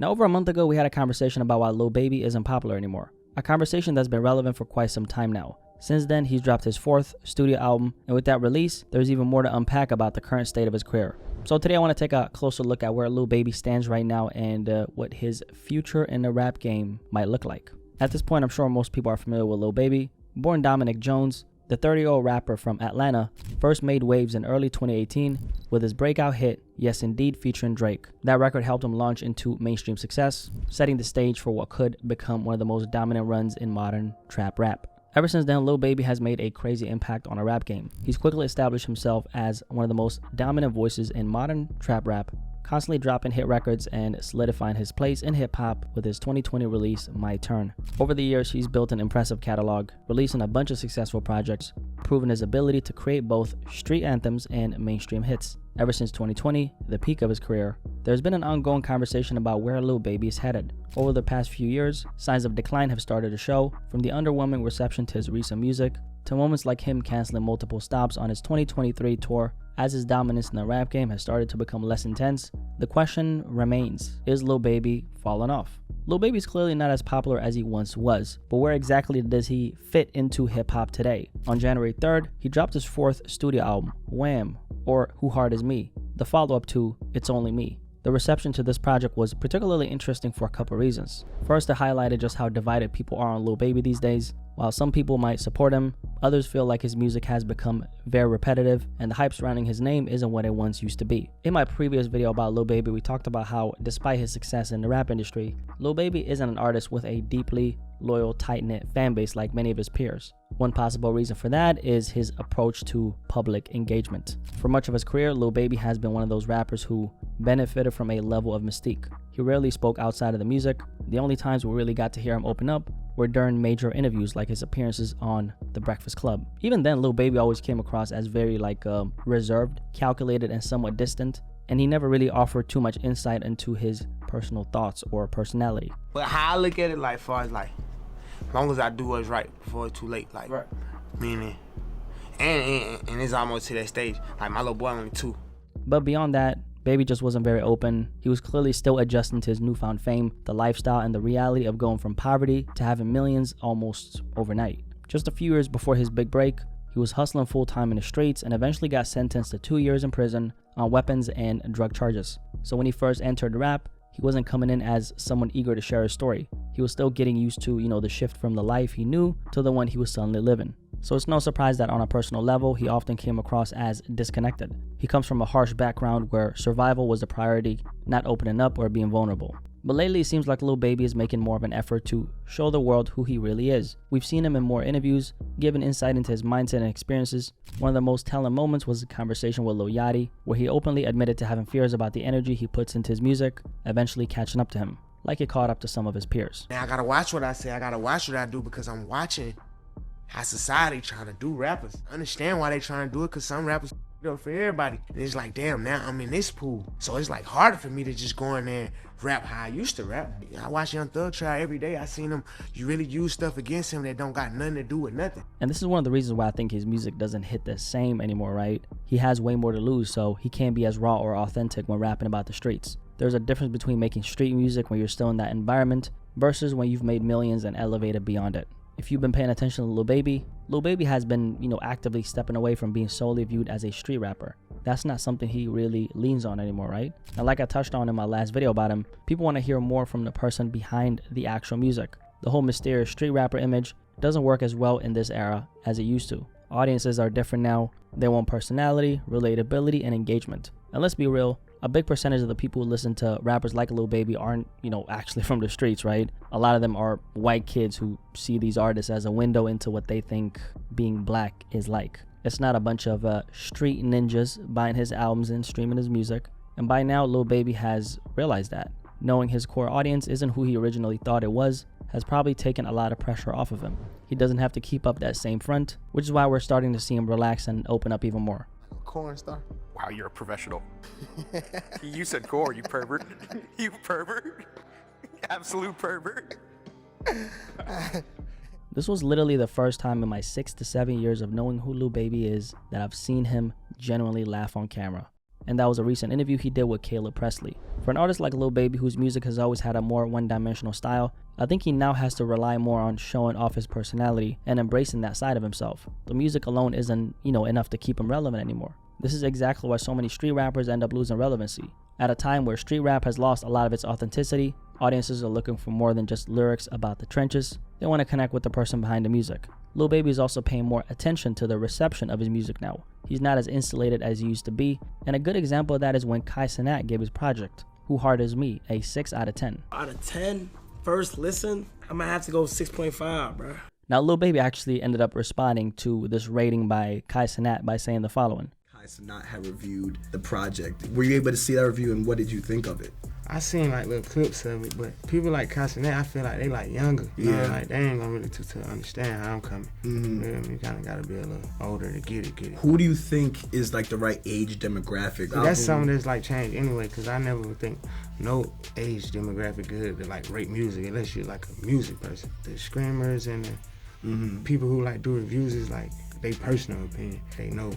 Now, over a month ago, we had a conversation about why Lil Baby isn't popular anymore. A conversation that's been relevant for quite some time now. Since then, he's dropped his 4th studio album, and with that release, there's even more to unpack about the current state of his career. So today I want to take a closer look at where Lil Baby stands right now and what his future in the rap game might look like. At this point, I'm sure most people are familiar with Lil Baby. Born Dominic Jones, the 30-year-old rapper from Atlanta first made waves in early 2018 with his breakout hit, Yes Indeed, featuring Drake. That record helped him launch into mainstream success, setting the stage for what could become one of the most dominant runs in modern trap rap. Ever since then, Lil Baby has made a crazy impact on the rap game. He's quickly established himself as one of the most dominant voices in modern trap rap, constantly dropping hit records and solidifying his place in hip-hop with his 2020 release, My Turn. Over the years, he's built an impressive catalog, releasing a bunch of successful projects, proving his ability to create both street anthems and mainstream hits. Ever since 2020, the peak of his career, there's been an ongoing conversation about where Lil Baby is headed. Over the past few years, signs of decline have started to show, from the underwhelming reception to his recent music, to moments like him canceling multiple stops on his 2023 tour. As his dominance in the rap game has started to become less intense, the question remains, is Lil Baby falling off? Lil Baby's clearly not as popular as he once was, but where exactly does he fit into hip-hop today? On January 3rd, he dropped his 4th studio album, Wham! Or Who Hard Is Me?, the follow-up to It's Only Me. The reception to this project was particularly interesting for a couple reasons. First, it highlighted just how divided people are on Lil Baby these days. While some people might support him, others feel like his music has become very repetitive and the hype surrounding his name isn't what it once used to be. In my previous video about Lil Baby, we talked about how, despite his success in the rap industry, Lil Baby isn't an artist with a deeply loyal, tight-knit fan base like many of his peers. One possible reason for that is his approach to public engagement. For much of his career, Lil Baby has been one of those rappers who benefited from a level of mystique. He rarely spoke outside of the music. The only times we really got to hear him open up were during major interviews like his appearances on The Breakfast Club. Even then, Lil Baby always came across as very reserved, calculated, and somewhat distant, and he never really offered too much insight into his personal thoughts or personality. But how I look at it, like, far as as long as I do what's right before it's too late, Right. Meaning, and it's almost to that stage. Like, my little boy only 2. But beyond that, Baby just wasn't very open. He was clearly still adjusting to his newfound fame, the lifestyle, and the reality of going from poverty to having millions almost overnight. Just a few years before his big break, he was hustling full-time in the streets and eventually got sentenced to 2 years in prison on weapons and drug charges. So when he first entered rap, he wasn't coming in as someone eager to share his story. He was still getting used to, the shift from the life he knew to the one he was suddenly living. So it's no surprise that on a personal level, he often came across as disconnected. He comes from a harsh background where survival was the priority, not opening up or being vulnerable. But lately, it seems like Lil Baby is making more of an effort to show the world who he really is. We've seen him in more interviews, giving insight into his mindset and experiences. One of the most telling moments was a conversation with Lil Yachty, where he openly admitted to having fears about the energy he puts into his music, eventually catching up to him, like it caught up to some of his peers. Now I gotta watch what I say, I gotta watch what I do, because I'm watching how society trying to do rappers. I understand why they trying to do it, because some rappers for everybody. And it's like, damn, now I'm in this pool. So it's like harder for me to just go in there and rap how I used to rap. I watch Young Thug try every day. I seen him, you really use stuff against him that don't got nothing to do with nothing. And this is one of the reasons why I think his music doesn't hit the same anymore, right? He has way more to lose, so he can't be as raw or authentic when rapping about the streets. There's a difference between making street music when you're still in that environment versus when you've made millions and elevated beyond it. If you've been paying attention to Lil Baby has been, actively stepping away from being solely viewed as a street rapper. That's not something he really leans on anymore, right? And like I touched on in my last video about him, people want to hear more from the person behind the actual music. The whole mysterious street rapper image doesn't work as well in this era as it used to. Audiences are different now. They want personality, relatability, and engagement. And let's be real, a big percentage of the people who listen to rappers like Lil Baby aren't, actually from the streets, right? A lot of them are white kids who see these artists as a window into what they think being black is like. It's not a bunch of street ninjas buying his albums and streaming his music. And by now, Lil Baby has realized that. Knowing his core audience isn't who he originally thought it was has probably taken a lot of pressure off of him. He doesn't have to keep up that same front, which is why we're starting to see him relax and open up even more. Corn star. Wow, you're a professional. You said core, you pervert. You pervert. Absolute pervert. This was literally the first time in my 6 to 7 years of knowing who Lil Baby is that I've seen him genuinely laugh on camera. And that was a recent interview he did with Caleb Presley. For an artist like Lil Baby, whose music has always had a more one-dimensional style, I think he now has to rely more on showing off his personality and embracing that side of himself. The music alone isn't, enough to keep him relevant anymore. This is exactly why so many street rappers end up losing relevancy. At a time where street rap has lost a lot of its authenticity, audiences are looking for more than just lyrics about the trenches. They want to connect with the person behind the music. Lil Baby is also paying more attention to the reception of his music now. He's not as insulated as he used to be, and a good example of that is when Kai Cenat gave his project, Who Hard Is Me, a 6 out of 10. Out of 10, first listen, I might have to go 6.5, bro. Now, Lil Baby actually ended up responding to this rating by Kai Cenat by saying the following. Kai Cenat had reviewed the project. Were you able to see that review, and what did you think of it? I seen like little clips of it, but people like Ghostwriter, I feel like they like younger. You know, like they ain't gonna really to understand how I'm coming. You kind of gotta be a little older to get it. Who do you think is like the right age demographic? That's something that's like changed anyway, because I never would think no age demographic good to like rate music unless you're like a music person. The screamers and the people who like do reviews is like they personal opinion. They know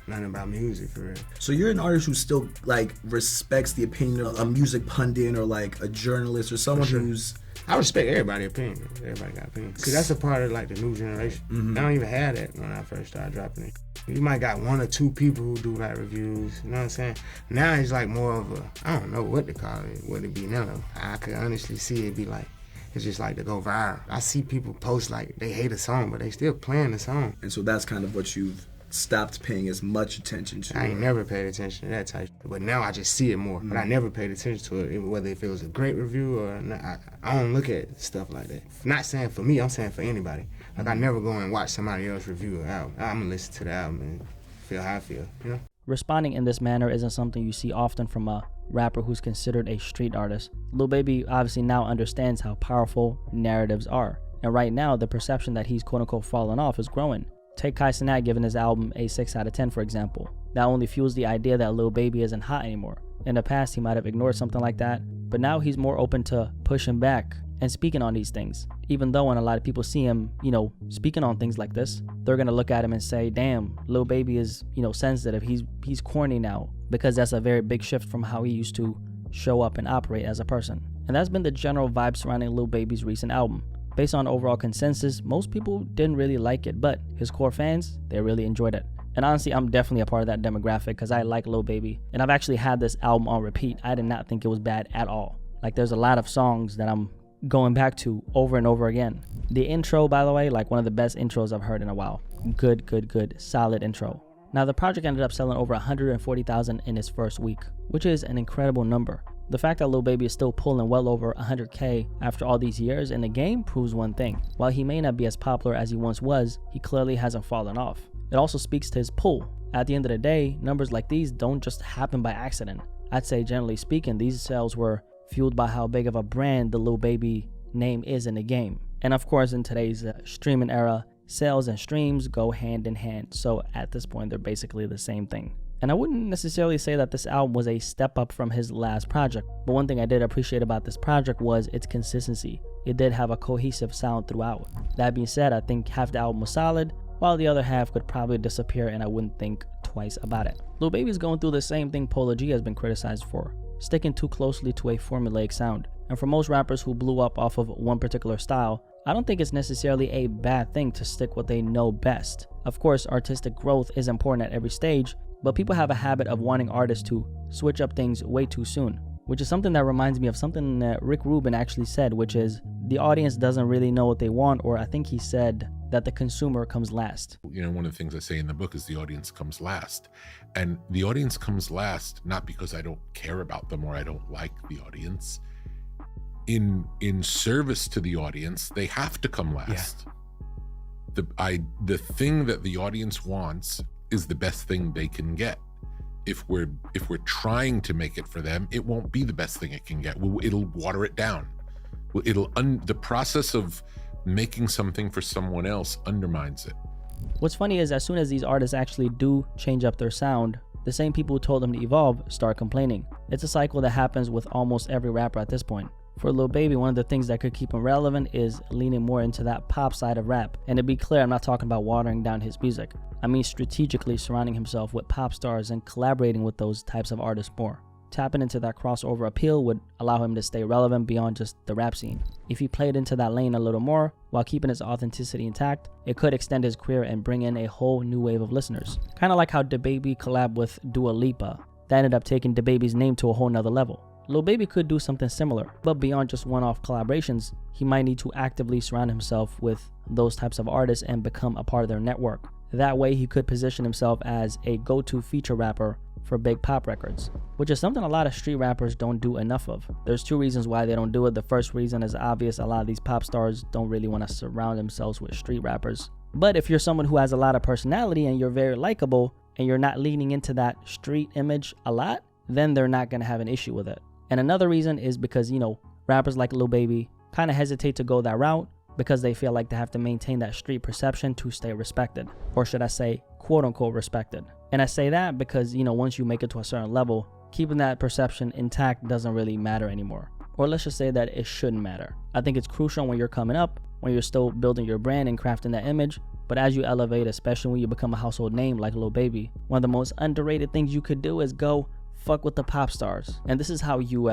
nothing about music for real. So you're an artist who still like respects the opinion of a music pundit or like a journalist or someone who's... I respect everybody's opinion. Everybody got opinions. Because that's a part of like the new generation. I don't even have that when I first started dropping it. You might got one or two people who do like reviews, you know what I'm saying? Now it's like more of a, I don't know what to call it, what it be now. I could honestly see it be like, it's just like to go viral. I see people post like they hate a song, but they still playing the song. And so that's kind of what you've stopped paying as much attention to. I ain't never paid attention to that type, but now I just see it more. But I never paid attention to it, whether if it was a great review or not. I don't look at stuff like that. Not saying for me, I'm saying for anybody. Like I never go and watch somebody else review an album. I'm gonna listen to the album and feel how I feel, you know? Responding in this manner isn't something you see often from a rapper who's considered a street artist. Lil Baby obviously now understands how powerful narratives are, and right now the perception that he's quote-unquote fallen off is growing. Take Kai Cenat giving his album a 6 out of 10 for example. That only fuels the idea that Lil Baby isn't hot anymore. In the past he might have ignored something like that, but now he's more open to pushing back and speaking on these things. Even though when a lot of people see him, speaking on things like this, they're gonna look at him and say, damn, Lil Baby is, sensitive, he's corny now, because that's a very big shift from how he used to show up and operate as a person. And that's been the general vibe surrounding Lil Baby's recent album. Based on overall consensus, most people didn't really like it, but his core fans, they really enjoyed it. And honestly, I'm definitely a part of that demographic because I like Lil Baby, and I've actually had this album on repeat. I did not think it was bad at all. Like there's a lot of songs that I'm going back to over and over again. The intro, by the way, like one of the best intros I've heard in a while. Good, solid intro. Now the project ended up selling over 140,000 in its first week, which is an incredible number. The fact that Lil Baby is still pulling well over 100K after all these years in the game proves one thing. While he may not be as popular as he once was, he clearly hasn't fallen off. It also speaks to his pull. At the end of the day, numbers like these don't just happen by accident. I'd say generally speaking, these sales were fueled by how big of a brand the Lil Baby name is in the game. And of course, in today's streaming era, sales and streams go hand in hand. So at this point, they're basically the same thing. And I wouldn't necessarily say that this album was a step up from his last project, but one thing I did appreciate about this project was its consistency. It did have a cohesive sound throughout. That being said, I think half the album was solid, while the other half could probably disappear and I wouldn't think twice about it. Lil Baby is going through the same thing Polo G has been criticized for, sticking too closely to a formulaic sound. And for most rappers who blew up off of one particular style, I don't think it's necessarily a bad thing to stick what they know best. Of course, artistic growth is important at every stage, but people have a habit of wanting artists to switch up things way too soon, which is something that reminds me of something that Rick Rubin actually said, which is the audience doesn't really know what they want, or I think he said that the consumer comes last. One of the things I say in the book is the audience comes last. And the audience comes last, not because I don't care about them or I don't like the audience. In service to the audience, they have to come last. Yeah. The thing that the audience wants is the best thing they can get. If we're trying to make it for them, it won't be the best thing it can get. It'll water it down. The process of making something for someone else undermines it. What's funny is as soon as these artists actually do change up their sound, the same people who told them to evolve start complaining. It's a cycle that happens with almost every rapper at this point. For Lil Baby, one of the things that could keep him relevant is leaning more into that pop side of rap. And to be clear, I'm not talking about watering down his music. I mean strategically surrounding himself with pop stars and collaborating with those types of artists more. Tapping into that crossover appeal would allow him to stay relevant beyond just the rap scene. If he played into that lane a little more while keeping his authenticity intact, it could extend his career and bring in a whole new wave of listeners. Kind of like how DaBaby collabed with Dua Lipa. That ended up taking DaBaby's name to a whole nother level. Lil Baby could do something similar, but beyond just one-off collaborations, he might need to actively surround himself with those types of artists and become a part of their network. That way he could position himself as a go-to feature rapper for big pop records, which is something a lot of street rappers don't do enough of. There's two reasons why they don't do it. The first reason is obvious. A lot of these pop stars don't really want to surround themselves with street rappers. But if you're someone who has a lot of personality and you're very likable and you're not leaning into that street image a lot, then they're not going to have an issue with it. And another reason is because, rappers like Lil Baby kind of hesitate to go that route because they feel like they have to maintain that street perception to stay respected. Or should I say, quote unquote respected. And I say that because, once you make it to a certain level, keeping that perception intact doesn't really matter anymore. Or let's just say that it shouldn't matter. I think it's crucial when you're coming up, when you're still building your brand and crafting that image. But as you elevate, especially when you become a household name like Lil Baby, one of the most underrated things you could do is go fuck with the pop stars. And this is how you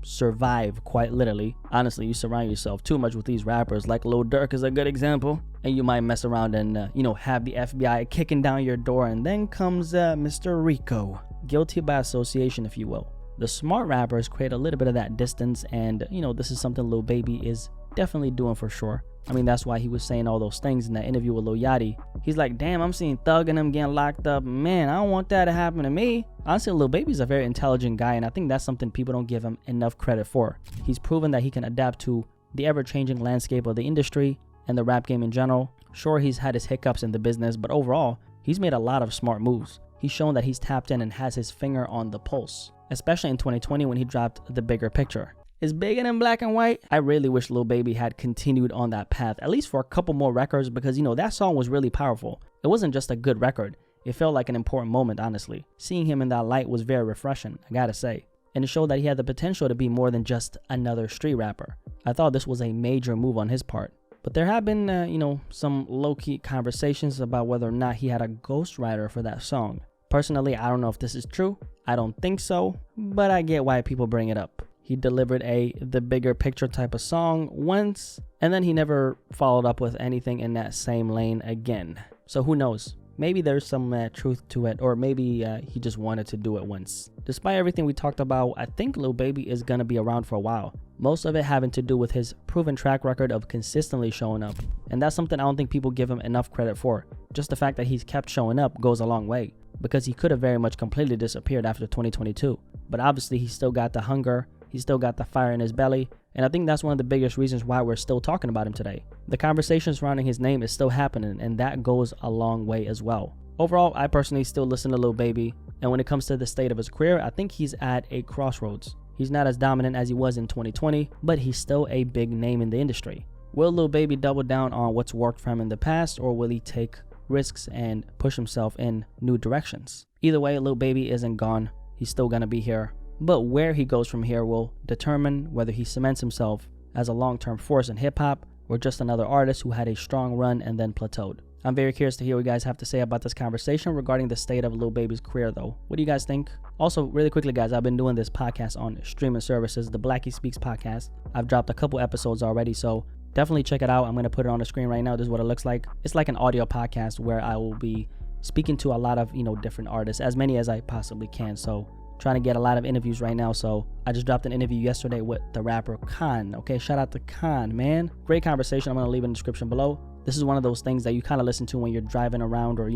survive, quite literally. Honestly, you surround yourself too much with these rappers, like Lil Durk is a good example, and you might mess around and have the FBI kicking down your door, and then comes Mr. Rico, guilty by association, if you will. The smart rappers create a little bit of that distance, and this is something Lil Baby is definitely doing for sure. I mean, that's why he was saying all those things in that interview with Lil Yachty. He's like, damn, I'm seeing Thug and them getting locked up. Man, I don't want that to happen to me. Honestly, Lil Baby's a very intelligent guy, and I think that's something people don't give him enough credit for. He's proven that he can adapt to the ever-changing landscape of the industry and the rap game in general. Sure, he's had his hiccups in the business, but overall, he's made a lot of smart moves. He's shown that he's tapped in and has his finger on the pulse, especially in 2020 when he dropped The Bigger Picture. Is bigger than black and white. I really wish Lil Baby had continued on that path, at least for a couple more records, because that song was really powerful. It wasn't just a good record. It felt like an important moment, honestly. Seeing him in that light was very refreshing, I gotta say. And it showed that he had the potential to be more than just another street rapper. I thought this was a major move on his part. But there have been, some low-key conversations about whether or not he had a ghostwriter for that song. Personally, I don't know if this is true. I don't think so, but I get why people bring it up. He delivered The Bigger Picture type of song once, and then he never followed up with anything in that same lane again. So who knows? Maybe there's some truth to it, or maybe he just wanted to do it once. Despite everything we talked about, I think Lil Baby is gonna be around for a while. Most of it having to do with his proven track record of consistently showing up. And that's something I don't think people give him enough credit for. Just the fact that he's kept showing up goes a long way, because he could have very much completely disappeared after 2022. But obviously he still got the hunger, he still got the fire in his belly, and I think that's one of the biggest reasons why we're still talking about him today. The conversation surrounding his name is still happening, and that goes a long way as well. Overall, I personally still listen to Lil Baby, and when it comes to the state of his career, I think he's at a crossroads. He's not as dominant as he was in 2020, but he's still a big name in the industry. Will Lil Baby double down on what's worked for him in the past, or will he take risks and push himself in new directions? Either way, Lil Baby isn't gone. He's still gonna be here. But where he goes from here will determine whether he cements himself as a long-term force in hip-hop or just another artist who had a strong run and then plateaued. I'm very curious to hear what you guys have to say about this conversation regarding the state of Lil Baby's career though. What do you guys think? Also, really quickly guys, I've been doing this podcast on streaming services, the Blacky Speakz podcast. I've dropped a couple episodes already, so definitely check it out. I'm going to put it on the screen right now. This is what it looks like. It's like an audio podcast where I will be speaking to a lot of, different artists, as many as I possibly can. So trying to get a lot of interviews right now. So I just dropped an interview yesterday with the rapper Khan. Okay, shout out to Khan, man. Great conversation. I'm going to leave it in the description below. This is one of those things that you kind of listen to when you're driving around or,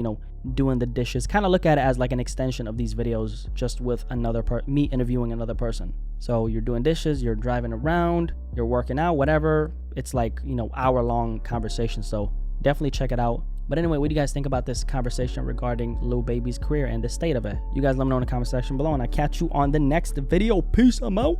doing the dishes. Kind of look at it as like an extension of these videos, just with me interviewing another person. So you're doing dishes, you're driving around, you're working out, whatever. It's like, hour-long conversation. So definitely check it out. But anyway, what do you guys think about this conversation regarding Lil Baby's career and the state of it? You guys let me know in the comment section below, and I'll catch you on the next video. Peace, I'm out.